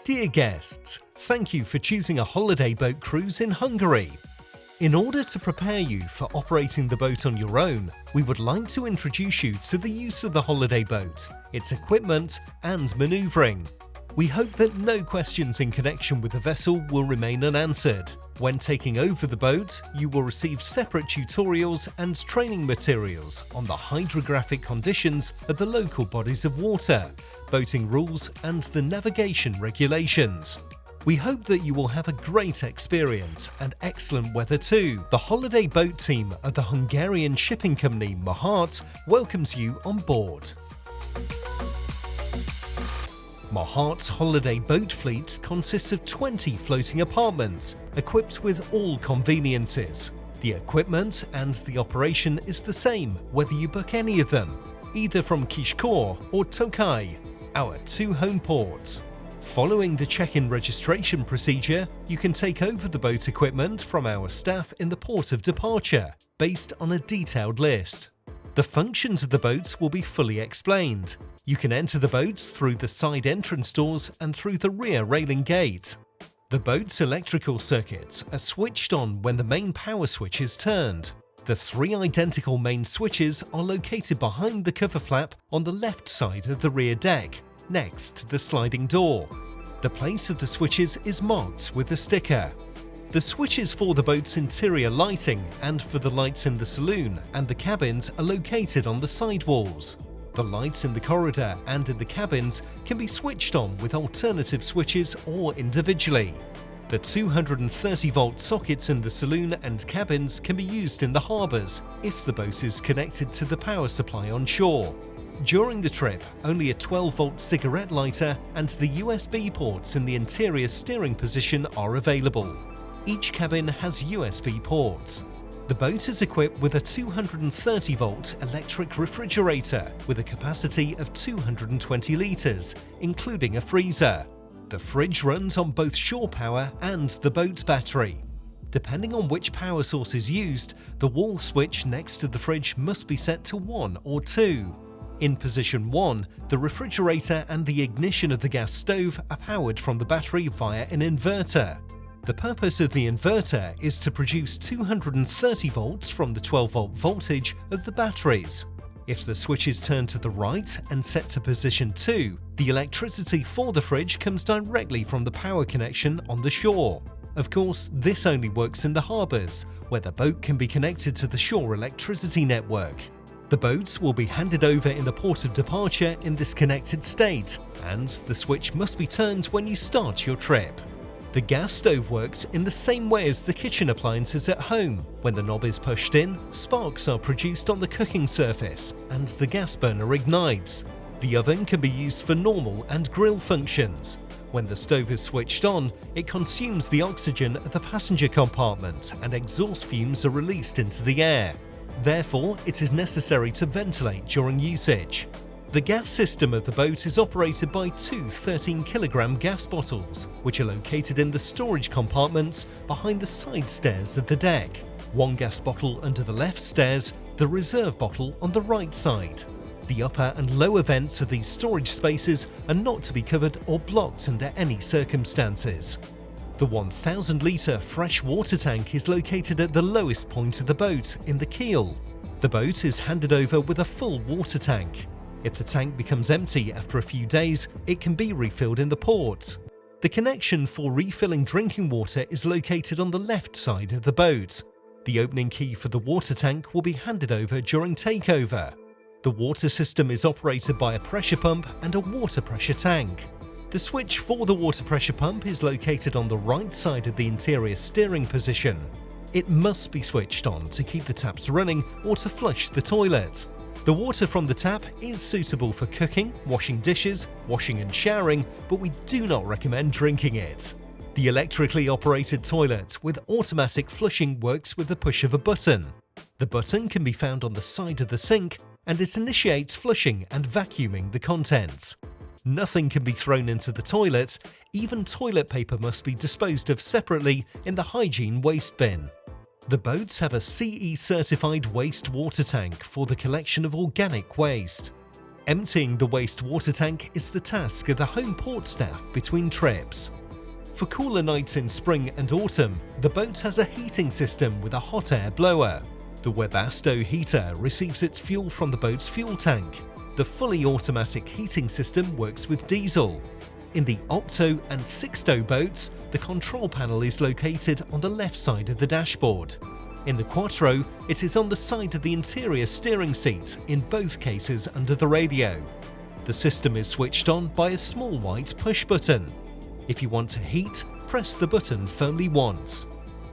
Dear guests, thank you for choosing a holiday boat cruise in Hungary. In order to prepare you for operating the boat on your own, we would like to introduce you to the use of the holiday boat, its equipment and manoeuvring. We hope that no questions in connection with the vessel will remain unanswered. When taking over the boat, you will receive separate tutorials and training materials on the hydrographic conditions of the local bodies of water, boating rules and the navigation regulations. We hope that you will have a great experience and excellent weather too. The holiday boat team of the Hungarian shipping company Mohat welcomes you on board. Mohat's holiday boat fleet consists of 20 floating apartments, equipped with all conveniences. The equipment and the operation is the same whether you book any of them, either from Kiskor or Tokaj, our two home ports. Following the check-in registration procedure, you can take over the boat equipment from our staff in the port of departure, based on a detailed list. The functions of the boats will be fully explained. You can enter the boats through the side entrance doors and through the rear railing gate. The boat's electrical circuits are switched on when the main power switch is turned. The three identical main switches are located behind the cover flap on the left side of the rear deck, next to the sliding door. The place of the switches is marked with a sticker. The switches for the boat's interior lighting and for the lights in the saloon and the cabins are located on the side walls. The lights in the corridor and in the cabins can be switched on with alternative switches or individually. The 230-volt sockets in the saloon and cabins can be used in the harbours if the boat is connected to the power supply on shore. During the trip, only a 12-volt cigarette lighter and the USB ports in the interior steering position are available. Each cabin has USB ports. The boat is equipped with a 230-volt electric refrigerator with a capacity of 220 litres, including a freezer. The fridge runs on both shore power and the boat battery. Depending on which power source is used, the wall switch next to the fridge must be set to 1 or 2. In position 1, the refrigerator and the ignition of the gas stove are powered from the battery via an inverter. The purpose of the inverter is to produce 230 volts from the 12-volt voltage of the batteries. If the switch is turned to the right and set to position 2, the electricity for the fridge comes directly from the power connection on the shore. Of course, this only works in the harbours, where the boat can be connected to the shore electricity network. The boats will be handed over in the port of departure in this connected state, and the switch must be turned when you start your trip. The gas stove works in the same way as the kitchen appliances at home. When the knob is pushed in, sparks are produced on the cooking surface and the gas burner ignites. The oven can be used for normal and grill functions. When the stove is switched on, it consumes the oxygen of the passenger compartment and exhaust fumes are released into the air. Therefore, it is necessary to ventilate during usage. The gas system of the boat is operated by two 13-kilogram gas bottles, which are located in the storage compartments behind the side stairs of the deck. One gas bottle under the left stairs, the reserve bottle on the right side. The upper and lower vents of these storage spaces are not to be covered or blocked under any circumstances. The 1,000-litre fresh water tank is located at the lowest point of the boat, in the keel. The boat is handed over with a full water tank. If the tank becomes empty after a few days, it can be refilled in the port. The connection for refilling drinking water is located on the left side of the boat. The opening key for the water tank will be handed over during takeover. The water system is operated by a pressure pump and a water pressure tank. The switch for the water pressure pump is located on the right side of the interior steering position. It must be switched on to keep the taps running or to flush the toilet. The water from the tap is suitable for cooking, washing dishes, washing and showering, but we do not recommend drinking it. The electrically operated toilet with automatic flushing works with the push of a button. The button can be found on the side of the sink and it initiates flushing and vacuuming the contents. Nothing can be thrown into the toilet, even toilet paper must be disposed of separately in the hygiene waste bin. The boats have a CE-certified wastewater tank for the collection of organic waste. Emptying the wastewater tank is the task of the home port staff between trips. For cooler nights in spring and autumn, the boat has a heating system with a hot air blower. The Webasto heater receives its fuel from the boat's fuel tank. The fully automatic heating system works with diesel. In the Octo and Sixto boats, the control panel is located on the left side of the dashboard. In the Quattro, it is on the side of the interior steering seat, in both cases under the radio. The system is switched on by a small white push button. If you want to heat, press the button firmly once.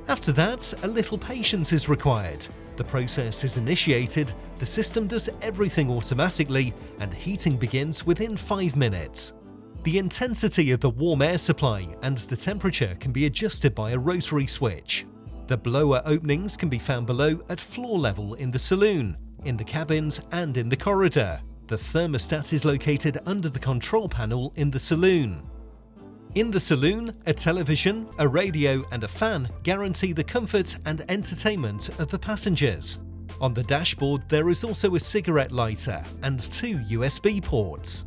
After that, a little patience is required. The process is initiated, the system does everything automatically, and heating begins within 5 minutes. The intensity of the warm air supply and the temperature can be adjusted by a rotary switch. The blower openings can be found below at floor level in the saloon, in the cabins and in the corridor. The thermostat is located under the control panel in the saloon. In the saloon, a television, a radio and a fan guarantee the comfort and entertainment of the passengers. On the dashboard there is also a cigarette lighter and 2 USB ports.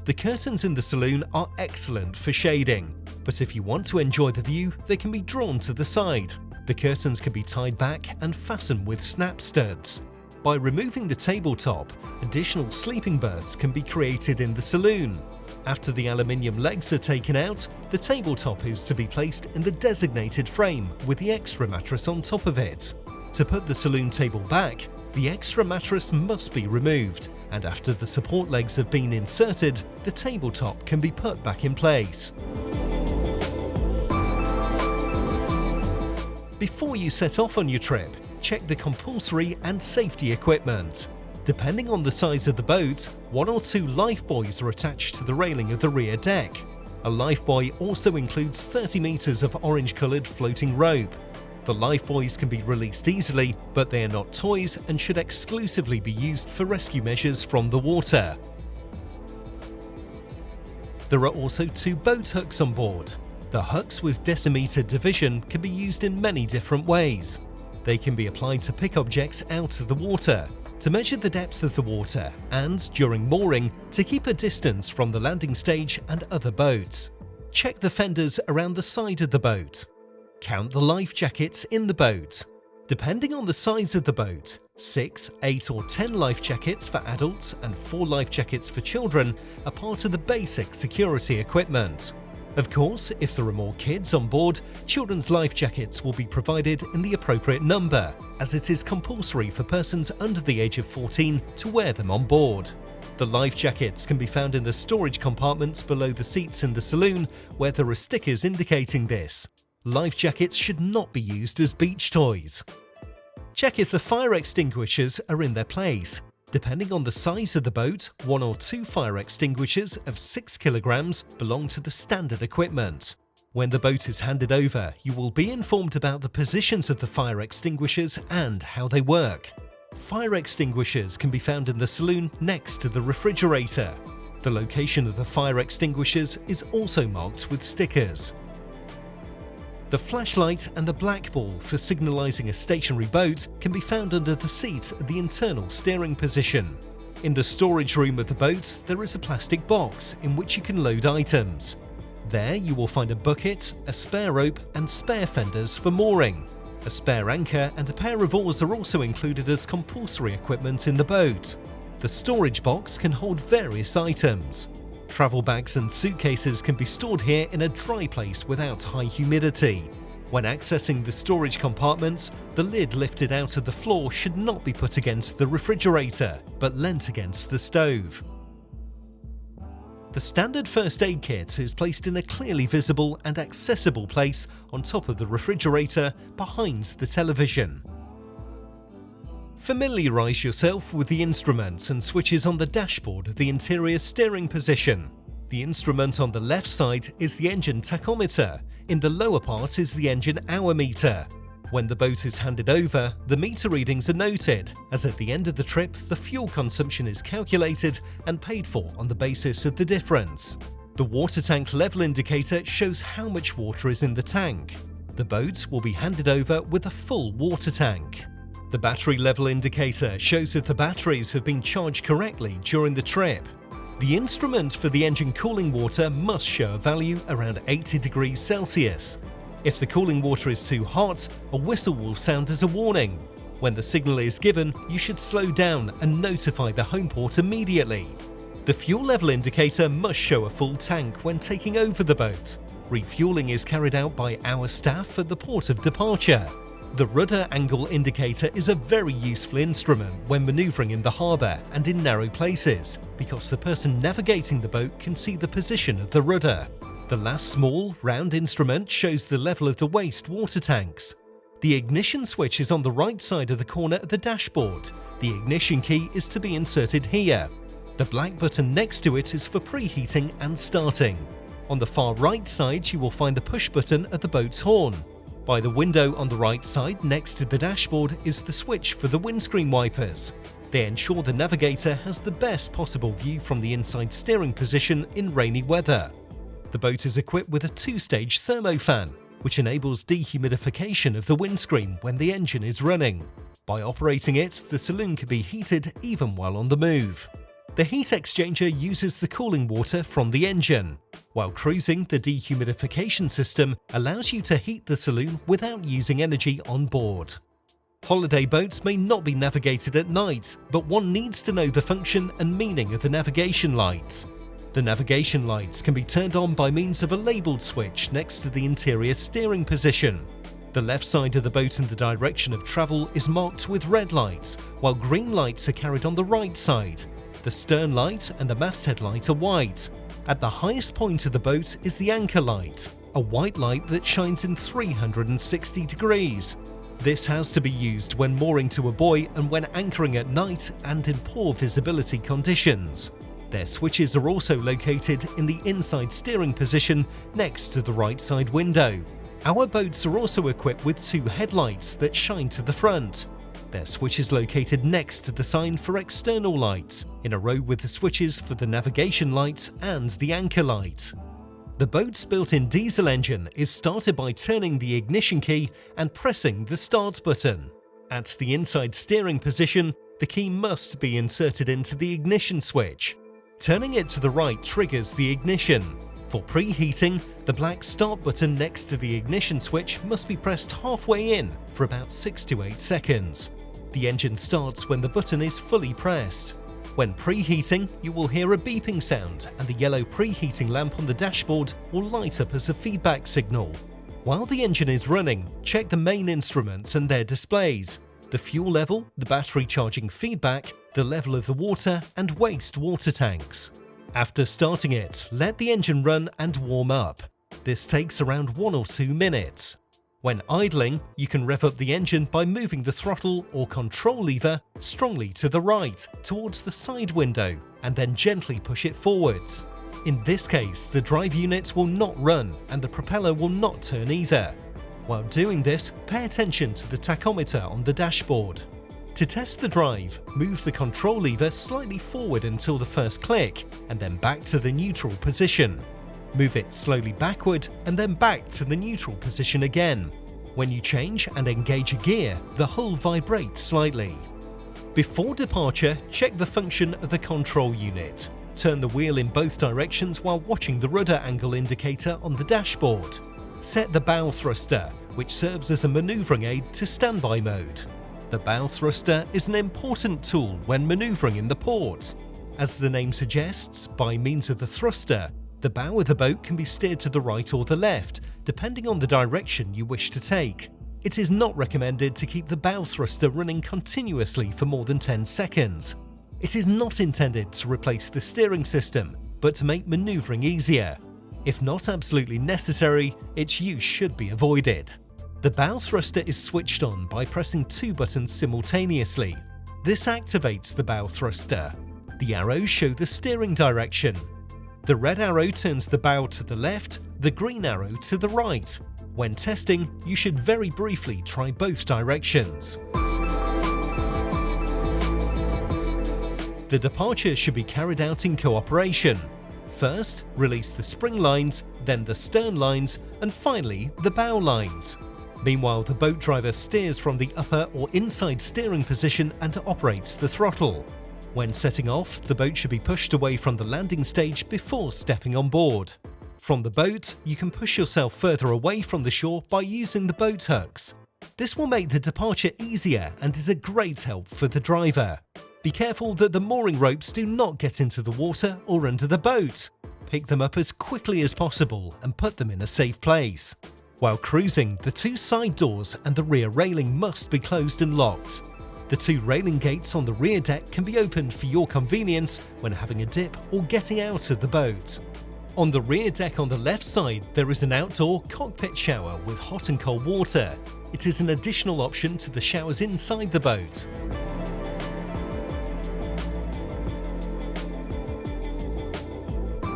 The curtains in the saloon are excellent for shading, but if you want to enjoy the view, they can be drawn to the side. The curtains can be tied back and fastened with snap studs. By removing the tabletop, additional sleeping berths can be created in the saloon. After the aluminium legs are taken out, the tabletop is to be placed in the designated frame with the extra mattress on top of it. To put the saloon table back, the extra mattress must be removed, and after the support legs have been inserted, the tabletop can be put back in place. Before you set off on your trip, check the compulsory and safety equipment. Depending on the size of the boat, 1 or 2 lifebuoys are attached to the railing of the rear deck. A lifebuoy also includes 30 meters of orange-colored floating rope. The lifebuoys can be released easily, but they are not toys and should exclusively be used for rescue measures from the water. There are also 2 boat hooks on board. The hooks with decimeter division can be used in many different ways. They can be applied to pick objects out of the water, to measure the depth of the water, and, during mooring, to keep a distance from the landing stage and other boats. Check the fenders around the side of the boat. Count the life jackets in the boat. Depending on the size of the boat, 6, 8 or 10 life jackets for adults and 4 life jackets for children are part of the basic security equipment. Of course, if there are more kids on board, children's life jackets will be provided in the appropriate number, as it is compulsory for persons under the age of 14 to wear them on board. The life jackets can be found in the storage compartments below the seats in the saloon, where there are stickers indicating this. Life jackets should not be used as beach toys. Check if the fire extinguishers are in their place. Depending on the size of the boat, 1 or 2 fire extinguishers of 6 kilograms belong to the standard equipment. When the boat is handed over, you will be informed about the positions of the fire extinguishers and how they work. Fire extinguishers can be found in the saloon next to the refrigerator. The location of the fire extinguishers is also marked with stickers. The flashlight and the black ball for signalising a stationary boat can be found under the seat at the internal steering position. In the storage room of the boat, there is a plastic box in which you can load items. There you will find a bucket, a spare rope and spare fenders for mooring. A spare anchor and a pair of oars are also included as compulsory equipment in the boat. The storage box can hold various items. Travel bags and suitcases can be stored here in a dry place without high humidity. When accessing the storage compartments, the lid lifted out of the floor should not be put against the refrigerator, but leant against the stove. The standard first aid kit is placed in a clearly visible and accessible place on top of the refrigerator behind the television. Familiarise yourself with the instruments and switches on the dashboard of the interior steering position. The instrument on the left side is the engine tachometer, in the lower part is the engine hour meter. When the boat is handed over, the meter readings are noted, as at the end of the trip the fuel consumption is calculated and paid for on the basis of the difference. The water tank level indicator shows how much water is in the tank. The boat will be handed over with a full water tank. The battery level indicator shows if the batteries have been charged correctly during the trip. The instrument for the engine cooling water must show a value around 80 degrees Celsius. If the cooling water is too hot, a whistle will sound as a warning. When the signal is given, you should slow down and notify the home port immediately. The fuel level indicator must show a full tank when taking over the boat. Refueling is carried out by our staff at the port of departure. The rudder angle indicator is a very useful instrument when manoeuvring in the harbour and in narrow places, because the person navigating the boat can see the position of the rudder. The last small, round instrument shows the level of the waste water tanks. The ignition switch is on the right side of the corner of the dashboard. The ignition key is to be inserted here. The black button next to it is for preheating and starting. On the far right side, you will find the push button at the boat's horn. By the window on the right side next to the dashboard is the switch for the windscreen wipers. They ensure the navigator has the best possible view from the inside steering position in rainy weather. The boat is equipped with a 2-stage thermofan, which enables dehumidification of the windscreen when the engine is running. By operating it, the saloon can be heated even while on the move. The heat exchanger uses the cooling water from the engine. While cruising, the dehumidification system allows you to heat the saloon without using energy on board. Holiday boats may not be navigated at night, but one needs to know the function and meaning of the navigation lights. The navigation lights can be turned on by means of a labelled switch next to the interior steering position. The left side of the boat in the direction of travel is marked with red lights, while green lights are carried on the right side. The stern light and the masthead light are white. At the highest point of the boat is the anchor light, a white light that shines in 360 degrees. This has to be used when mooring to a buoy and when anchoring at night and in poor visibility conditions. Their switches are also located in the inside steering position next to the right side window. Our boats are also equipped with 2 headlights that shine to the front. Their switch is located next to the sign for external lights, in a row with the switches for the navigation lights and the anchor light. The boat's built-in diesel engine is started by turning the ignition key and pressing the start button. At the inside steering position, the key must be inserted into the ignition switch. Turning it to the right triggers the ignition. For preheating, the black start button next to the ignition switch must be pressed halfway in for about 6 to 8 seconds. The engine starts when the button is fully pressed. When preheating, you will hear a beeping sound and the yellow preheating lamp on the dashboard will light up as a feedback signal. While the engine is running, check the main instruments and their displays: the fuel level, the battery charging feedback, the level of the water and waste water tanks. After starting it, let the engine run and warm up. This takes around 1 or 2 minutes. When idling, you can rev up the engine by moving the throttle or control lever strongly to the right, towards the side window, and then gently push it forwards. In this case, the drive unit will not run and the propeller will not turn either. While doing this, pay attention to the tachometer on the dashboard. To test the drive, move the control lever slightly forward until the first click, and then back to the neutral position. Move it slowly backward and then back to the neutral position again. When you change and engage a gear, the hull vibrates slightly. Before departure, check the function of the control unit. Turn the wheel in both directions while watching the rudder angle indicator on the dashboard. Set the bow thruster, which serves as a manoeuvring aid, to standby mode. The bow thruster is an important tool when manoeuvring in the port. As the name suggests, by means of the thruster, the bow of the boat can be steered to the right or the left, depending on the direction you wish to take. It is not recommended to keep the bow thruster running continuously for more than 10 seconds. It is not intended to replace the steering system, but to make manoeuvring easier. If not absolutely necessary, its use should be avoided. The bow thruster is switched on by pressing 2 buttons simultaneously. This activates the bow thruster. The arrows show the steering direction. The red arrow turns the bow to the left, the green arrow to the right. When testing, you should very briefly try both directions. The departure should be carried out in cooperation. First, release the spring lines, then the stern lines, and finally the bow lines. Meanwhile, the boat driver steers from the upper or inside steering position and operates the throttle. When setting off, the boat should be pushed away from the landing stage before stepping on board. From the boat, you can push yourself further away from the shore by using the boat hooks. This will make the departure easier and is a great help for the driver. Be careful that the mooring ropes do not get into the water or under the boat. Pick them up as quickly as possible and put them in a safe place. While cruising, the two side doors and the rear railing must be closed and locked. The two railing gates on the rear deck can be opened for your convenience when having a dip or getting out of the boat. On the rear deck on the left side, there is an outdoor cockpit shower with hot and cold water. It is an additional option to the showers inside the boat.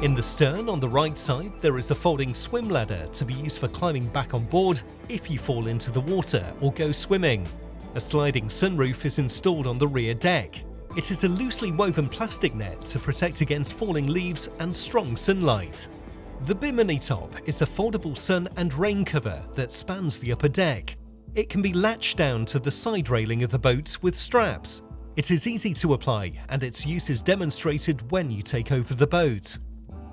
In the stern on the right side, there is a folding swim ladder to be used for climbing back on board if you fall into the water or go swimming. A sliding sunroof is installed on the rear deck. It is a loosely woven plastic net to protect against falling leaves and strong sunlight. The bimini top is a foldable sun and rain cover that spans the upper deck. It can be latched down to the side railing of the boat with straps. It is easy to apply and its use is demonstrated when you take over the boat.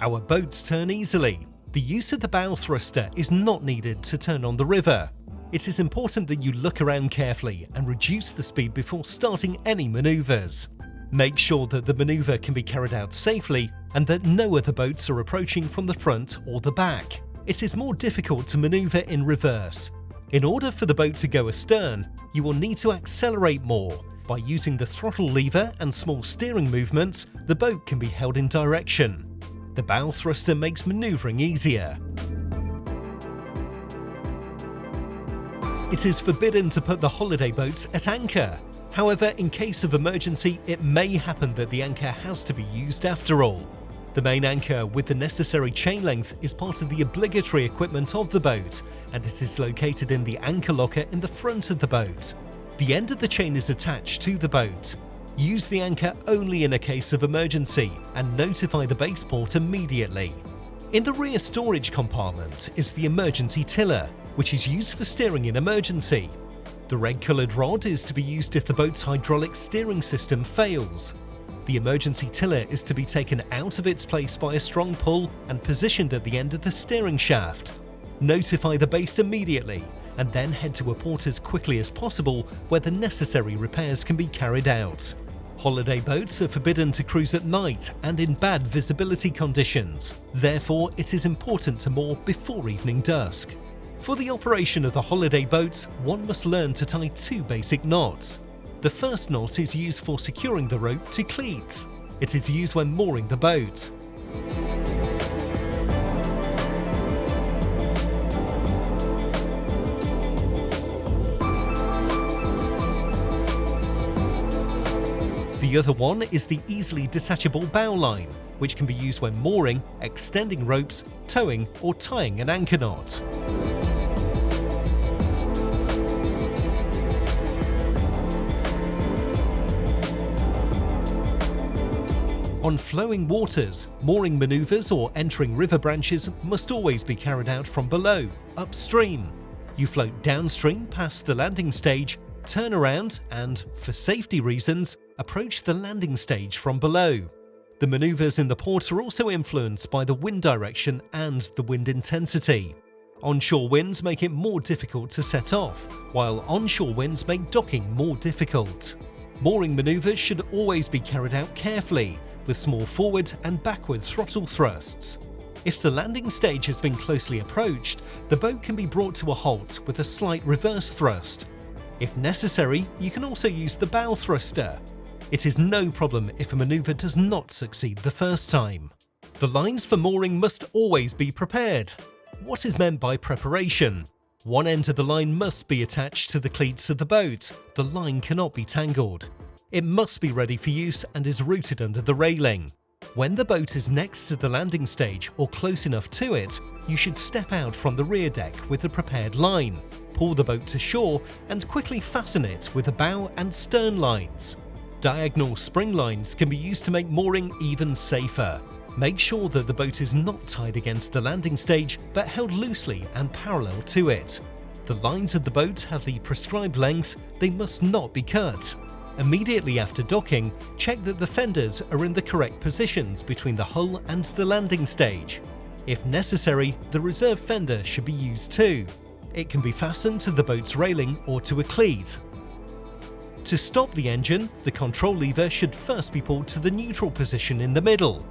Our boats turn easily. The use of the bow thruster is not needed to turn on the river. It is important that you look around carefully and reduce the speed before starting any maneuvers. Make sure that the maneuver can be carried out safely and that no other boats are approaching from the front or the back. It is more difficult to maneuver in reverse. In order for the boat to go astern, you will need to accelerate more. By using the throttle lever and small steering movements, the boat can be held in direction. The bow thruster makes maneuvering easier. It is forbidden to put the holiday boats at anchor. However, in case of emergency, it may happen that the anchor has to be used after all. The main anchor with the necessary chain length is part of the obligatory equipment of the boat, and it is located in the anchor locker in the front of the boat. The end of the chain is attached to the boat. Use the anchor only in a case of emergency and notify the base port immediately. In the rear storage compartment is the emergency tiller, which is used for steering in emergency. The red-coloured rod is to be used if the boat's hydraulic steering system fails. The emergency tiller is to be taken out of its place by a strong pull and positioned at the end of the steering shaft. Notify the base immediately and then head to a port as quickly as possible where the necessary repairs can be carried out. Holiday boats are forbidden to cruise at night and in bad visibility conditions. Therefore, it is important to moor before evening dusk. For the operation of the holiday boat, one must learn to tie two basic knots. The first knot is used for securing the rope to cleats. It is used when mooring the boat. The other one is the easily detachable bow line, which can be used when mooring, extending ropes, towing, or tying an anchor knot. On flowing waters, mooring maneuvers or entering river branches must always be carried out from below, upstream. You float downstream past the landing stage, turn around and, for safety reasons, approach the landing stage from below. The maneuvers in the port are also influenced by the wind direction and the wind intensity. Onshore winds make it more difficult to set off, while onshore winds make docking more difficult. Mooring maneuvers should always be carried out carefully, with small forward and backward throttle thrusts. If the landing stage has been closely approached, the boat can be brought to a halt with a slight reverse thrust. If necessary, you can also use the bow thruster. It is no problem if a maneuver does not succeed the first time. The lines for mooring must always be prepared. What is meant by preparation? One end of the line must be attached to the cleats of the boat. The line cannot be tangled. It must be ready for use and is routed under the railing. When the boat is next to the landing stage or close enough to it, you should step out from the rear deck with the prepared line, pull the boat to shore and quickly fasten it with the bow and stern lines. Diagonal spring lines can be used to make mooring even safer. Make sure that the boat is not tied against the landing stage but held loosely and parallel to it. The lines of the boat have the prescribed length, they must not be cut. Immediately after docking, check that the fenders are in the correct positions between the hull and the landing stage. If necessary, the reserve fender should be used too. It can be fastened to the boat's railing or to a cleat. To stop the engine, the control lever should first be pulled to the neutral position in the middle.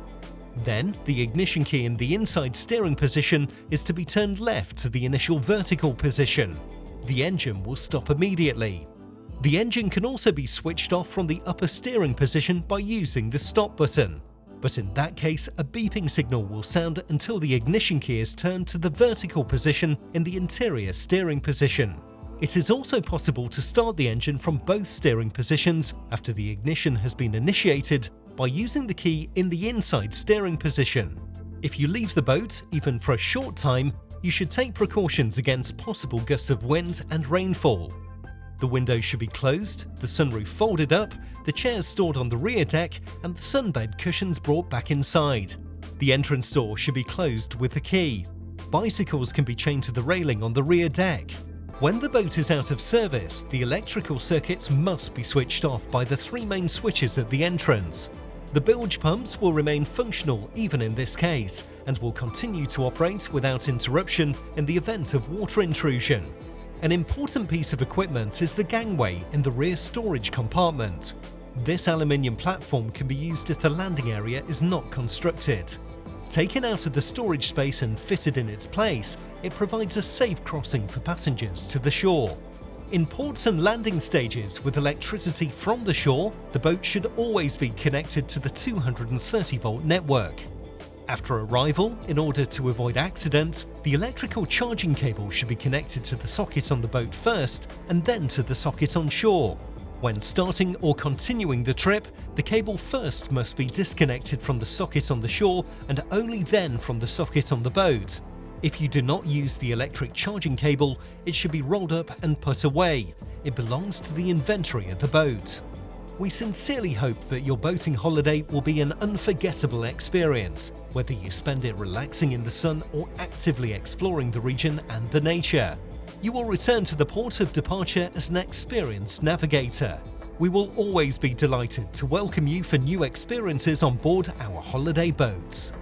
Then, the ignition key in the inside steering position is to be turned left to the initial vertical position. The engine will stop immediately. The engine can also be switched off from the upper steering position by using the stop button. But in that case, a beeping signal will sound until the ignition key is turned to the vertical position in the interior steering position. It is also possible to start the engine from both steering positions after the ignition has been initiated by using the key in the inside steering position. If you leave the boat, even for a short time, you should take precautions against possible gusts of wind and rainfall. The windows should be closed, the sunroof folded up, the chairs stored on the rear deck, and the sunbed cushions brought back inside. The entrance door should be closed with the key. Bicycles can be chained to the railing on the rear deck. When the boat is out of service, the electrical circuits must be switched off by the 3 main switches at the entrance. The bilge pumps will remain functional even in this case, and will continue to operate without interruption in the event of water intrusion. An important piece of equipment is the gangway in the rear storage compartment. This aluminium platform can be used if the landing area is not constructed. Taken out of the storage space and fitted in its place, it provides a safe crossing for passengers to the shore. In ports and landing stages with electricity from the shore, the boat should always be connected to the 230-volt network. After arrival, in order to avoid accidents, the electrical charging cable should be connected to the socket on the boat first and then to the socket on shore. When starting or continuing the trip, the cable first must be disconnected from the socket on the shore and only then from the socket on the boat. If you do not use the electric charging cable, it should be rolled up and put away. It belongs to the inventory of the boat. We sincerely hope that your boating holiday will be an unforgettable experience, whether you spend it relaxing in the sun or actively exploring the region and the nature. You will return to the port of departure as an experienced navigator. We will always be delighted to welcome you for new experiences on board our holiday boats.